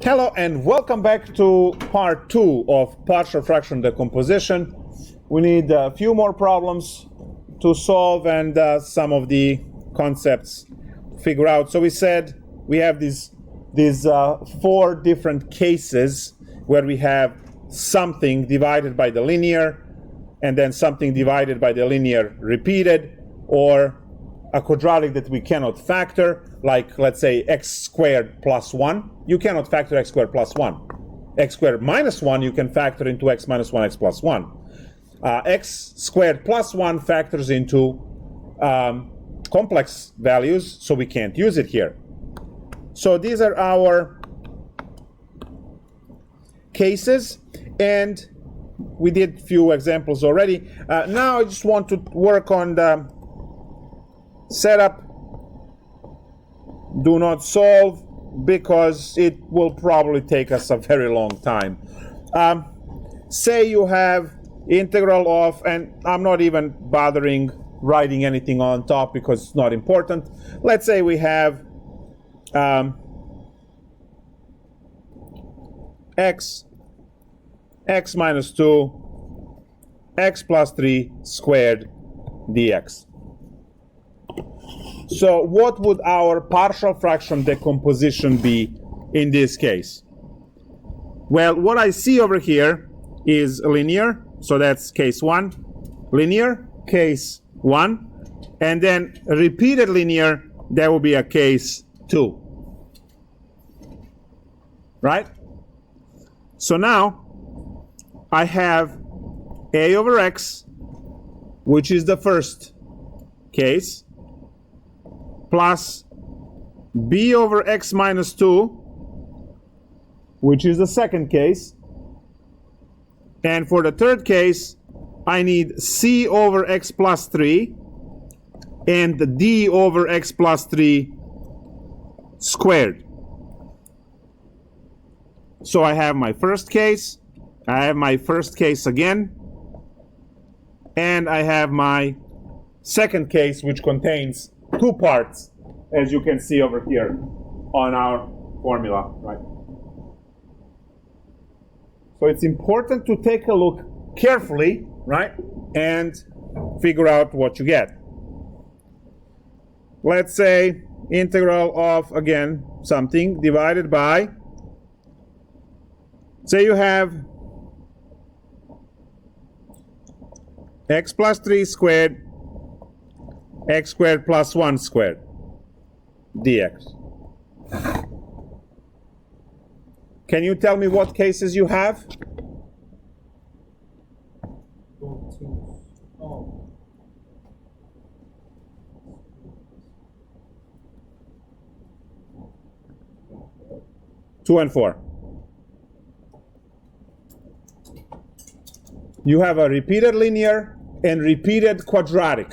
Hello and welcome back to part 2 of partial fraction decomposition. We need a few more problems to solve and some of the concepts to figure out. So we said we have these 4 different cases where we have something divided by the linear and then something divided by the linear repeated, or a quadratic that we cannot factor, like let's say x squared plus 1. You cannot factor x squared plus 1. X squared minus 1 you can factor into x minus 1, x plus 1. X squared plus 1 factors into complex values, so we can't use it here. So these are our cases, and we did a few examples already. Now I just want to work on the setup. Do not solve, because it will probably take us a very long time. Say you have integral of, and I'm not even bothering writing anything on top because it's not important. Let's say we have x minus 2, x plus 3 squared dx. So what would our partial fraction decomposition be in this case? Well, what I see over here is linear, so that's case 1, linear, case 1, and then repeated linear, that will be a case 2. Right? So now I have a over x, which is the first case, plus b over x minus 2, which is the second case. And for the third case, I need c over x plus 3 and d over x plus 3 squared. So I have my first case, I have my first case again, and I have my second case, which contains 2 parts, as you can see over here on our formula, right? So it's important to take a look carefully, right, and figure out what you get. Let's say integral of, again, something divided by, say you have x plus 3 squared, x squared plus 1 squared dx. Can you tell me what cases you have? Two and 4. You have a repeated linear and repeated quadratic.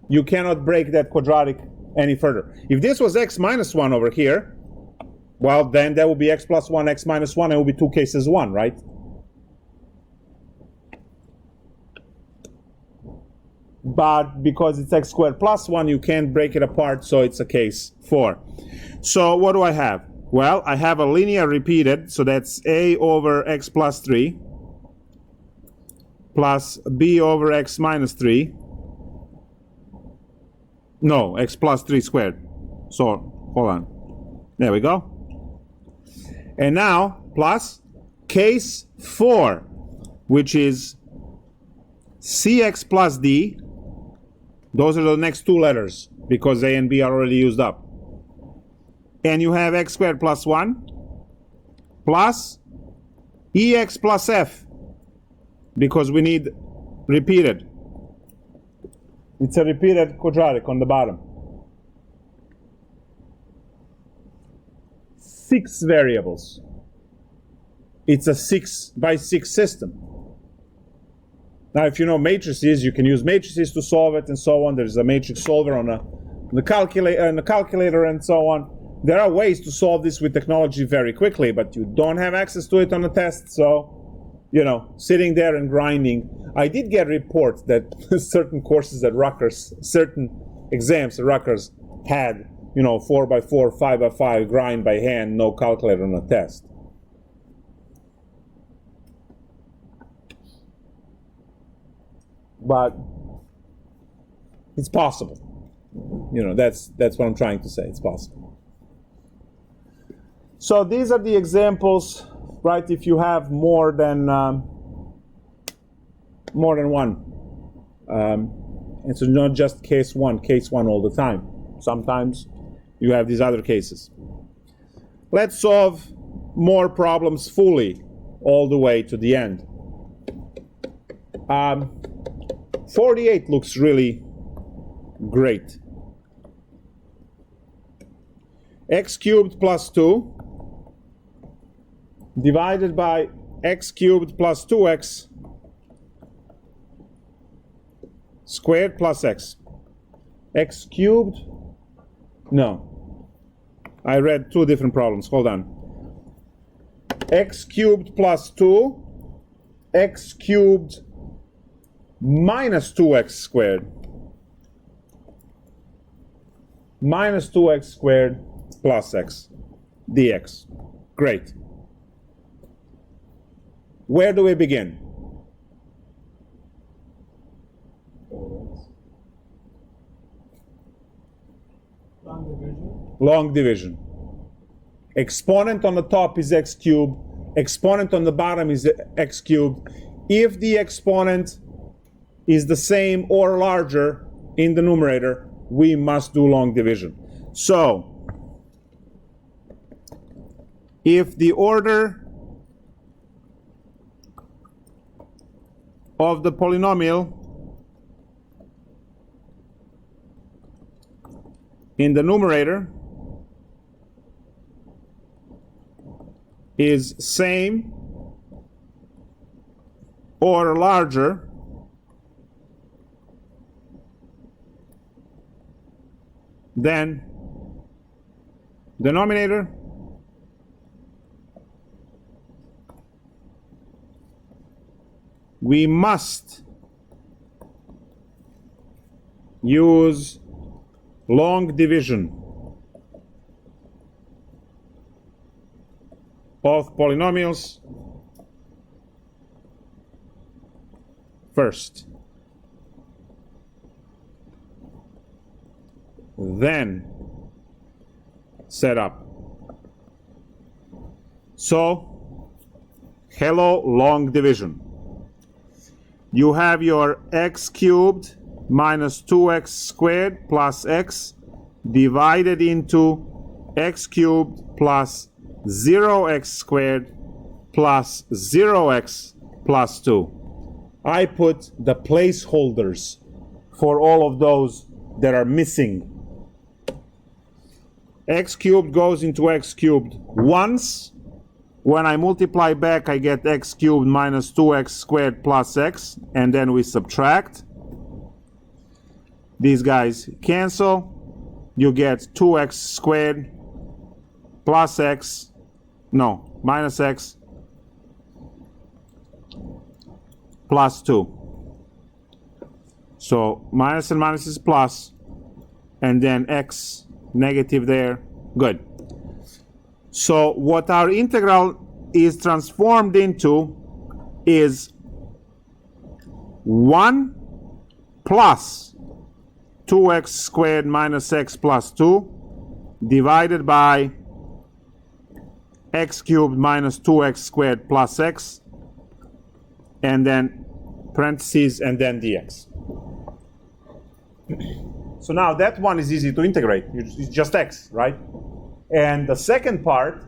You cannot break that quadratic any further. If this was x minus 1 over here, well, then that would be x plus 1, x minus 1, and it would be 2 cases 1, right? But because it's x squared plus 1, you can't break it apart, so it's a case 4. So what do I have? Well, I have a linear repeated, so that's a over x plus 3 plus b over x minus 3. No, x plus 3 squared. So, hold on. There we go. And now, plus case 4, which is cx plus d. Those are the next 2 letters, because a and b are already used up. And you have x squared plus 1, plus ex plus f, because we need repeated. It's a repeated quadratic on the bottom. 6 variables. It's a 6 by 6 system. Now, if you know matrices, you can use matrices to solve it and so on. There's a matrix solver on the calculator and so on. There are ways to solve this with technology very quickly, but you don't have access to it on a test, so sitting there and grinding. I did get reports that certain courses at Rutgers, certain exams at Rutgers had 4 by 4, 5 by 5, grind by hand, no calculator on a test. But it's possible. That's what I'm trying to say. It's possible. So these are the examples, right? If you have more than one, it's not just case one all the time. Sometimes you have these other cases. Let's solve more problems fully, all the way to the end. 48 looks really great. X cubed plus 2 divided by x cubed plus 2x squared plus x. X cubed? No. I read two different problems. Hold on. X cubed plus 2, x cubed minus 2x squared. Minus 2x squared plus x dx. Great. Where do we begin? Long division. Exponent on the top is x cubed. Exponent on the bottom is x cubed. If the exponent is the same or larger in the numerator, we must do long division. So, if the order of the polynomial in the numerator is same or larger than denominator, we must use long division of polynomials first, then set up. So, hello, long division. You have your x cubed minus 2x squared plus x divided into x cubed plus 0x squared plus 0x plus 2. I put the placeholders for all of those that are missing. X cubed goes into x cubed once. When I multiply back, I get x cubed minus 2x squared plus x, and then we subtract. These guys cancel. You get 2x squared plus x, no, minus x plus 2. So minus and minus is plus, and then x negative there. Good. So what our integral is transformed into is 1 plus 2x squared minus x plus 2 divided by x cubed minus 2x squared plus x, and then parentheses, and then dx. So now that one is easy to integrate. It's just x, right? And the second part,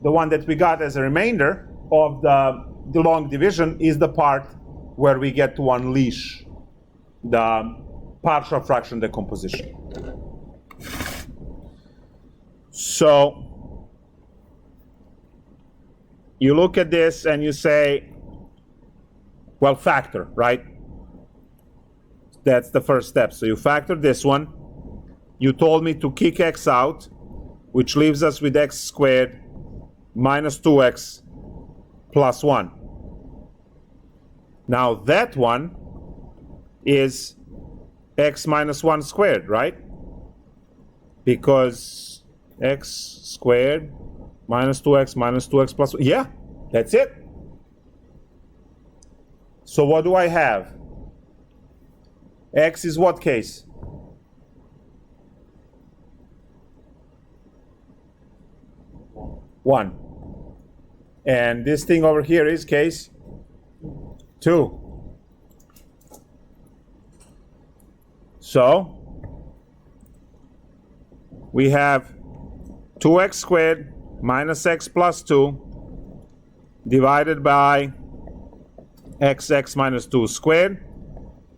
the one that we got as a remainder of the long division, is the part where we get to unleash the partial fraction decomposition. So you look at this and you say, well, factor, right? That's the first step. So you factor this one. You told me to kick x out, which leaves us with x squared minus 2x plus 1. Now that one is x minus 1 squared, right? because x squared minus 2x plus 1. Yeah, that's it. So what do I have? X is what case? One. And this thing over here is case 2. So we have 2x squared minus x plus 2 divided by xx minus 2 squared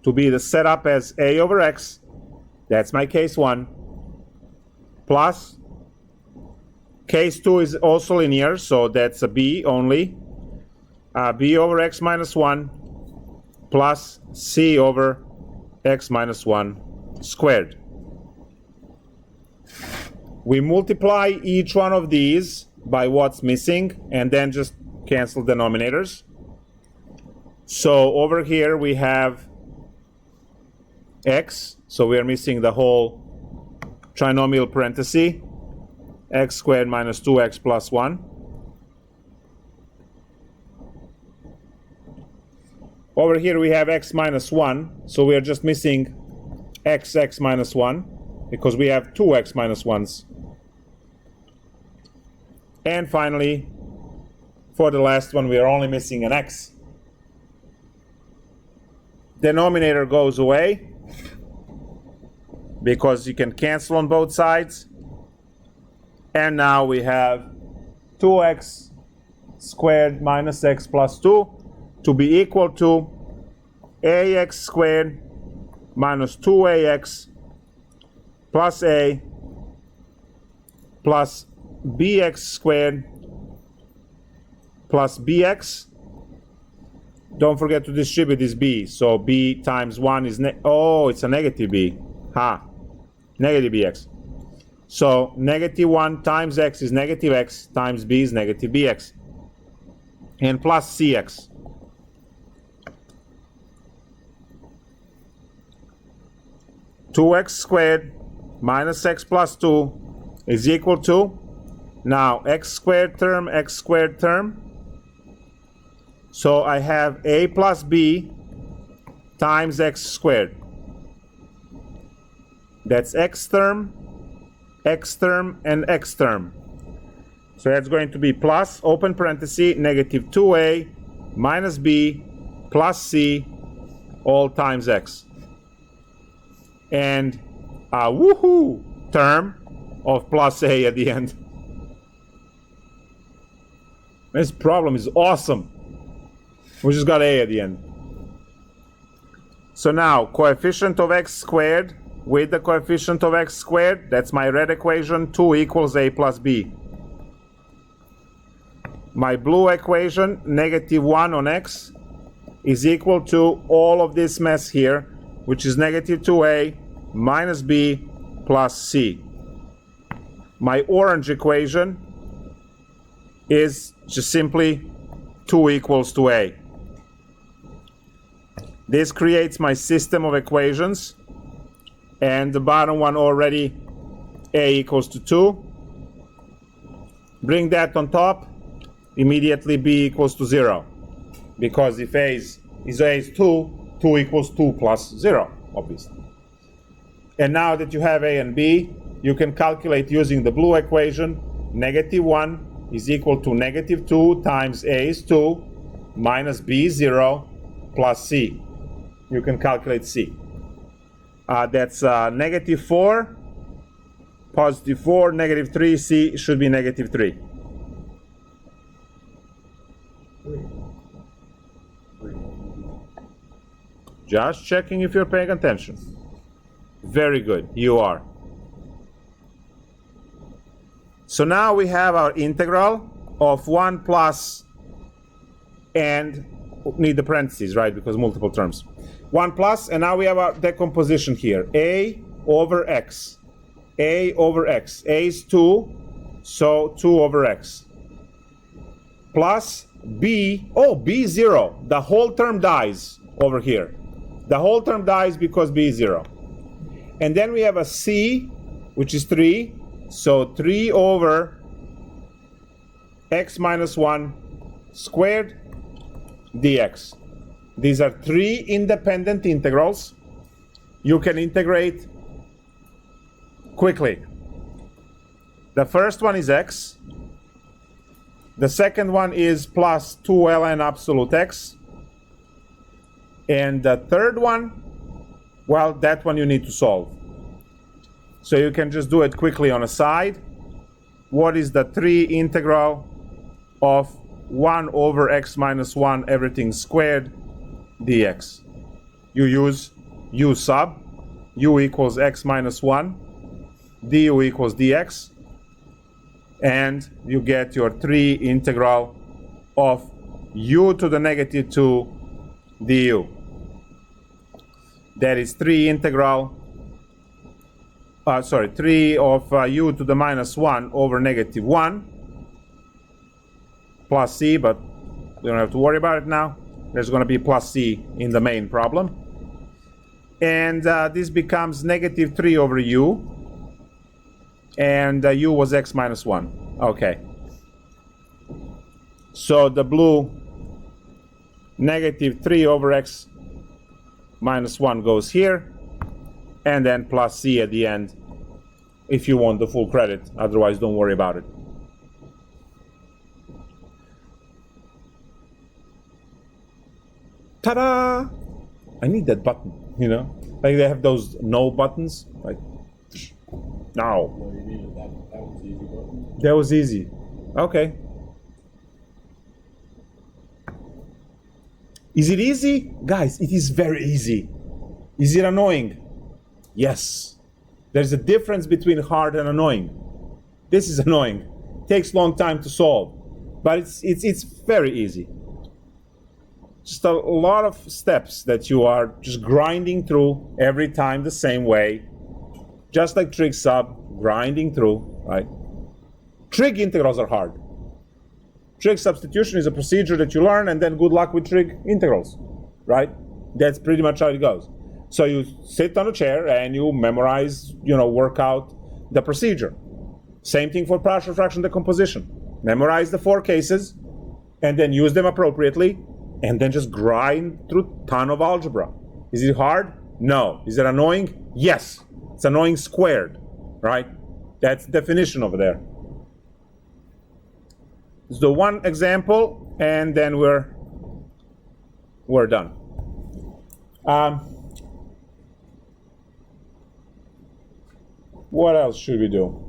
to be the setup as a over x. That's my case 1. Plus case 2 is also linear, so that's a b only. B over x minus 1 plus c over x minus 1 squared. We multiply each one of these by what's missing and then just cancel denominators. So over here we have x, so we are missing the whole trinomial parenthesis, x squared minus 2x plus 1. Over here we have x minus 1, so we are just missing xx minus 1 because we have 2x minus 1s. And finally, for the last one, we are only missing an x. Denominator goes away because you can cancel on both sides. And now we have 2x squared minus x plus 2 to be equal to ax squared minus 2ax plus a plus bx squared plus bx. Don't forget to distribute this b. So b times 1 is it's a negative b. Negative bx. So negative 1 times x is negative x times b is negative bx. And plus cx. Two x squared minus x plus 2 is equal to, now x squared term, x squared term. So I have a plus b times x squared. That's x term, and x term. So that's going to be plus, open parenthesis, negative 2a minus b plus c all times x. And a woohoo term of plus a at the end. This problem is awesome. We just got a at the end. So now, coefficient of x squared with the coefficient of x squared, that's my red equation, 2 equals a plus b. My blue equation, negative 1 on x, is equal to all of this mess here, which is negative 2a minus b plus c. My orange equation is just simply 2 equals to a. This creates my system of equations, and the bottom one already, a equals to 2. Bring that on top, immediately b equals to 0. Because if a is 2, 2 equals 2 plus 0, obviously. And now that you have a and b, you can calculate using the blue equation. Negative 1 is equal to negative 2 times a is 2 minus b is 0 plus c. You can calculate c. That's negative 4, positive 4, negative 3, c should be negative 3. Just checking if you're paying attention. Very good, you are. So now we have our integral of 1 plus, and need the parentheses, right, because multiple terms. 1 plus, and now we have our decomposition here. A over x. A over x. A is 2, so 2 over x. Plus b, b is 0. The whole term dies over here. The whole term dies because b is 0. And then we have a c which is 3. So 3 over x minus 1 squared dx. These are 3 independent integrals. You can integrate quickly. The first one is x. The second one is plus 2 ln absolute x. And the third one, well, that one you need to solve. So you can just do it quickly on a side. What is the 3 integral of 1 over x minus 1 everything squared dx? You use u sub, u equals x minus 1, du equals dx, and you get your 3 integral of u to the negative 2 du. That is 3 integral, 3 of u to the minus 1 over negative 1 plus c, but we don't have to worry about it now. There's going to be plus c in the main problem. And this becomes negative 3 over u, and u was x minus 1. Okay. So the blue negative 3 over x minus 1 goes here, and then plus c at the end if you want the full credit. Otherwise, don't worry about it. Ta-da! I need that button, you know? Like they have those no buttons. Like, no. Well, you needed that was the easy button. That was easy. Okay. Is it easy? Guys, it is very easy. Is it annoying? Yes. There's a difference between hard and annoying. This is annoying. Takes long time to solve. But it's very easy. Just a lot of steps that you are just grinding through every time the same way. Just like trig sub, grinding through, right? Trig integrals are hard. Trig substitution is a procedure that you learn, and then good luck with trig integrals, right? That's pretty much how it goes. So you sit on a chair and you memorize, work out the procedure. Same thing for partial fraction decomposition. Memorize the 4 cases and then use them appropriately, and then just grind through a ton of algebra. Is it hard? No. Is it annoying? Yes. It's annoying squared, right? That's the definition over there. It's the one example, and then we're done. What else should we do?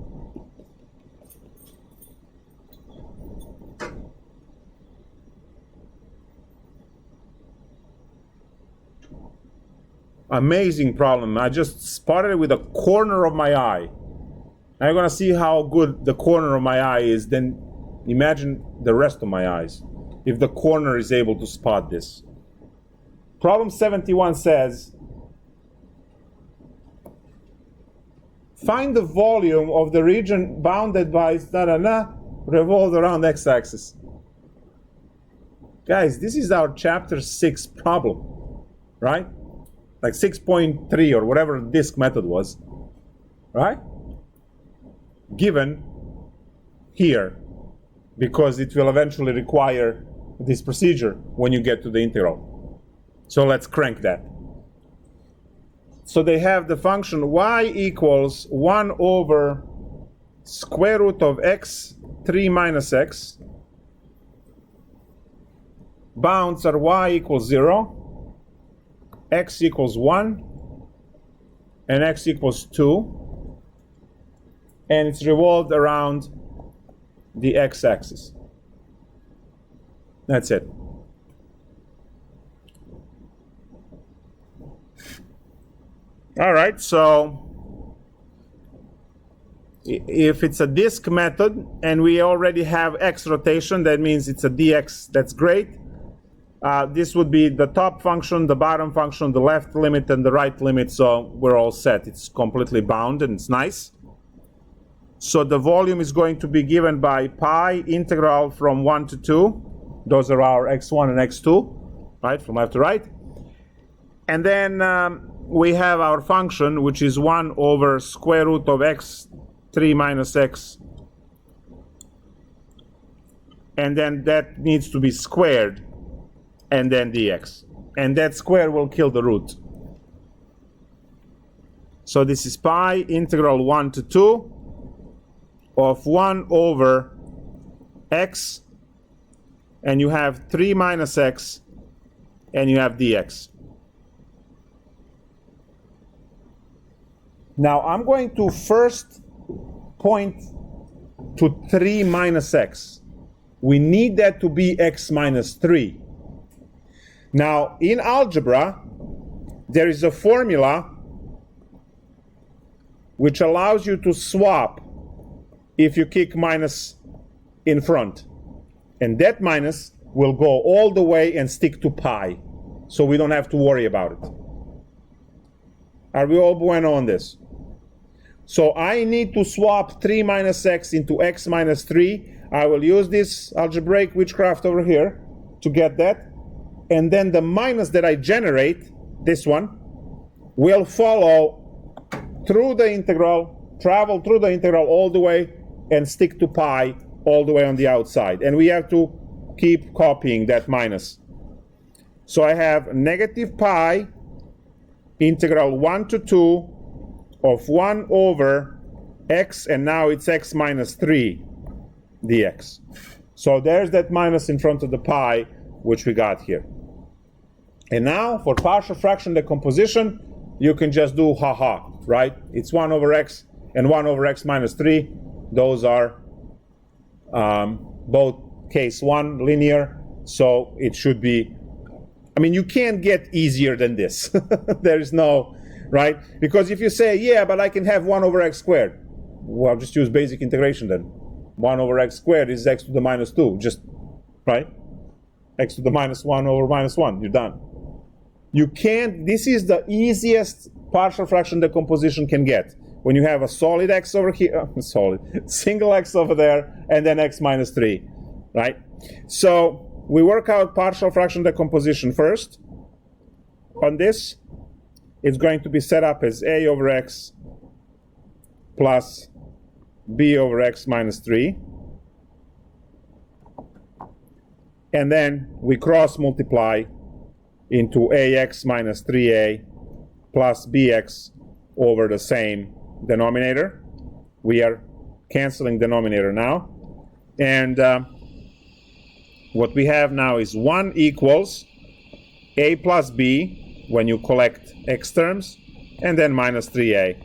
Amazing problem. I just spotted it with a corner of my eye. I'm going to see how good the corner of my eye is, then imagine the rest of my eyes, if the corner is able to spot this. Problem 71 says, find the volume of the region bounded by revolved around x-axis. Guys, this is our chapter 6 problem, right? Like 6.3 or whatever disk method was, right? Given here, because it will eventually require this procedure when you get to the integral. So let's crank that. So they have the function y equals 1 over square root of x 3 minus x. Bounds are y equals 0. X equals 1 and x equals 2, and it's revolved around the x-axis. That's it. All right, so if it's a disk method and we already have x rotation, that means it's a dx. That's great. This would be the top function, the bottom function, the left limit, and the right limit, so we're all set. It's completely bounded, and it's nice. So the volume is going to be given by pi integral from 1 to 2. Those are our x1 and x2, right, from left to right. And then we have our function, which is 1 over square root of x3 minus x. And then that needs to be squared, and then dx. And that square will kill the root. So this is pi integral 1 to 2 of 1 over x, and you have 3 minus x, and you have dx. Now I'm going to first point to 3 minus x. We need that to be x minus 3. Now in algebra, there is a formula which allows you to swap if you kick minus in front. And that minus will go all the way and stick to pi. So we don't have to worry about it. Are we all bueno on this? So I need to swap 3 minus x into x minus 3. I will use this algebraic witchcraft over here to get that. And then the minus that I generate, this one, will follow through the integral, travel through the integral all the way, and stick to pi all the way on the outside. And we have to keep copying that minus. So I have negative pi integral 1 to 2 of 1 over x, and now it's x minus 3 dx. So there's that minus in front of the pi, which we got here. And now for partial fraction decomposition, you can just do haha, right? It's 1 over x and 1 over x minus 3. Those are both case 1 linear, so it should be, I mean, you can't get easier than this. There is no, right? Because if you say, yeah, but I can have 1 over x squared, well, just use basic integration then. 1 over x squared is x to the minus 2, just, right? X to the minus 1 over minus 1, you're done. You can't, this is the easiest partial fraction decomposition can get. When you have a solid x over here, single x over there, and then x minus 3, right? So we work out partial fraction decomposition first. On this, it's going to be set up as a over x plus b over x minus 3. And then we cross multiply into ax minus 3a plus bx over the same denominator. We are canceling denominator now. And what we have now is 1 equals a plus b when you collect x terms, and then minus 3a.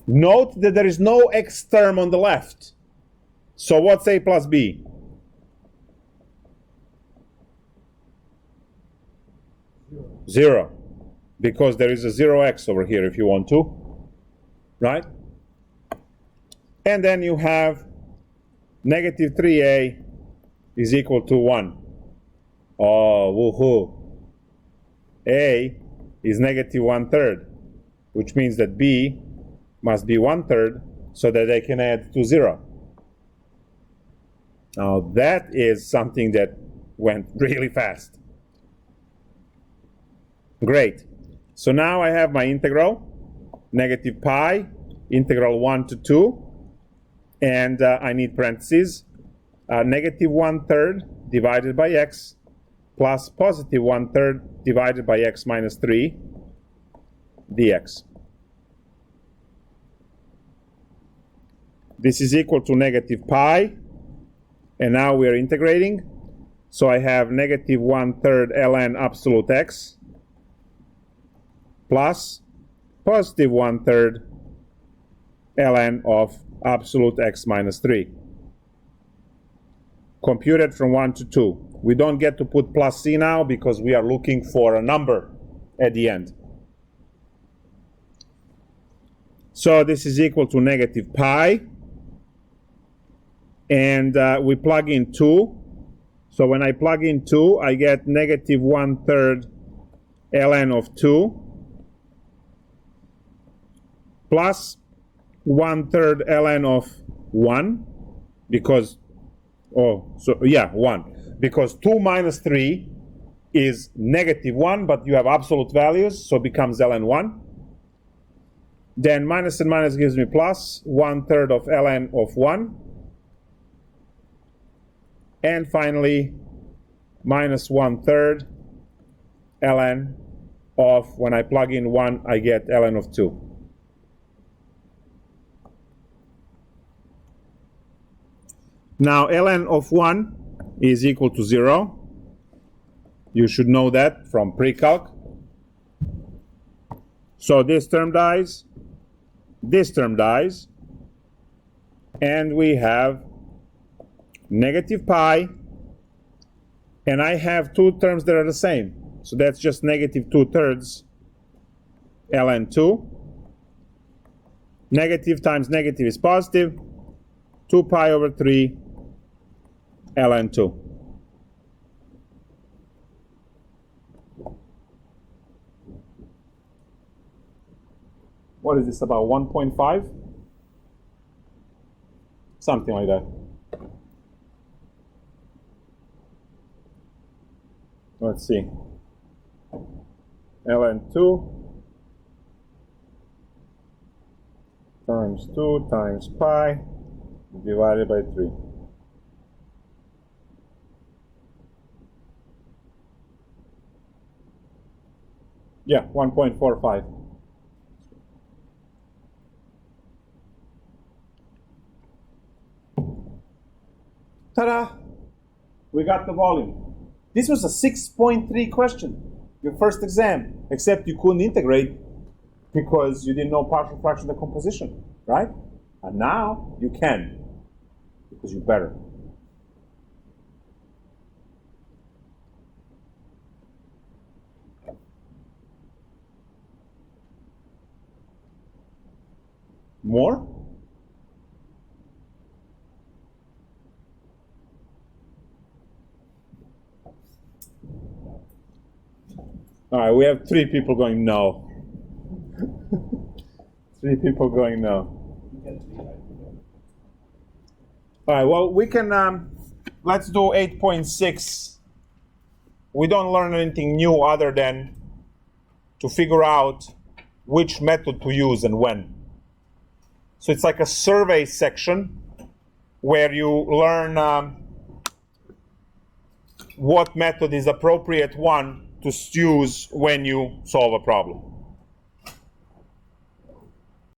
Note that there is no x term on the left. So what's a plus b? 0. Because there is a 0x over here if you want to, right? And then you have negative 3a is equal to 1. Oh, woohoo. A is negative 1/3, which means that b must be 1/3 so that they can add to 0. Now that is something that went really fast. Great. So now I have my integral, negative pi, integral 1 to 2, and I need parentheses, negative 1/3 divided by x plus positive 1/3 divided by x minus 3 dx. This is equal to negative pi, and now we are integrating. So I have negative 1/3 ln absolute x plus positive 1/3 ln of absolute x minus 3. Computed from 1 to 2. We don't get to put plus c now because we are looking for a number at the end. So this is equal to negative pi. And we plug in 2. So when I plug in 2, I get negative 1/3 ln of 2 plus 1/3 ln of 1, because, 1. Because 2 minus 3 is -1, but you have absolute values, so it becomes ln 1. Then minus and minus gives me plus 1/3 of ln of 1. And finally, minus 1/3 ln of, when I plug in 1, I get ln of 2. Now, ln of 1 is equal to 0. You should know that from pre-calc. So this term dies, this term dies, and we have negative pi, and I have two terms that are the same. So that's just negative 2/3 ln 2. Negative times negative is positive. 2 pi over 3 ln 2. What is this, about 1.5? Something like that. Let's see. ln 2 times 2 times pi divided by 3. Yeah, 1.45. Ta-da! We got the volume. This was a 6.3 question, your first exam, except you couldn't integrate because you didn't know partial fraction decomposition, right? And now you can, because you're better. More? All right, we have 3 people going no. 3 people going no. All right, well, we can, let's do 8.6. We don't learn anything new other than to figure out which method to use and when. So it's like a survey section where you learn what method is appropriate one to use when you solve a problem.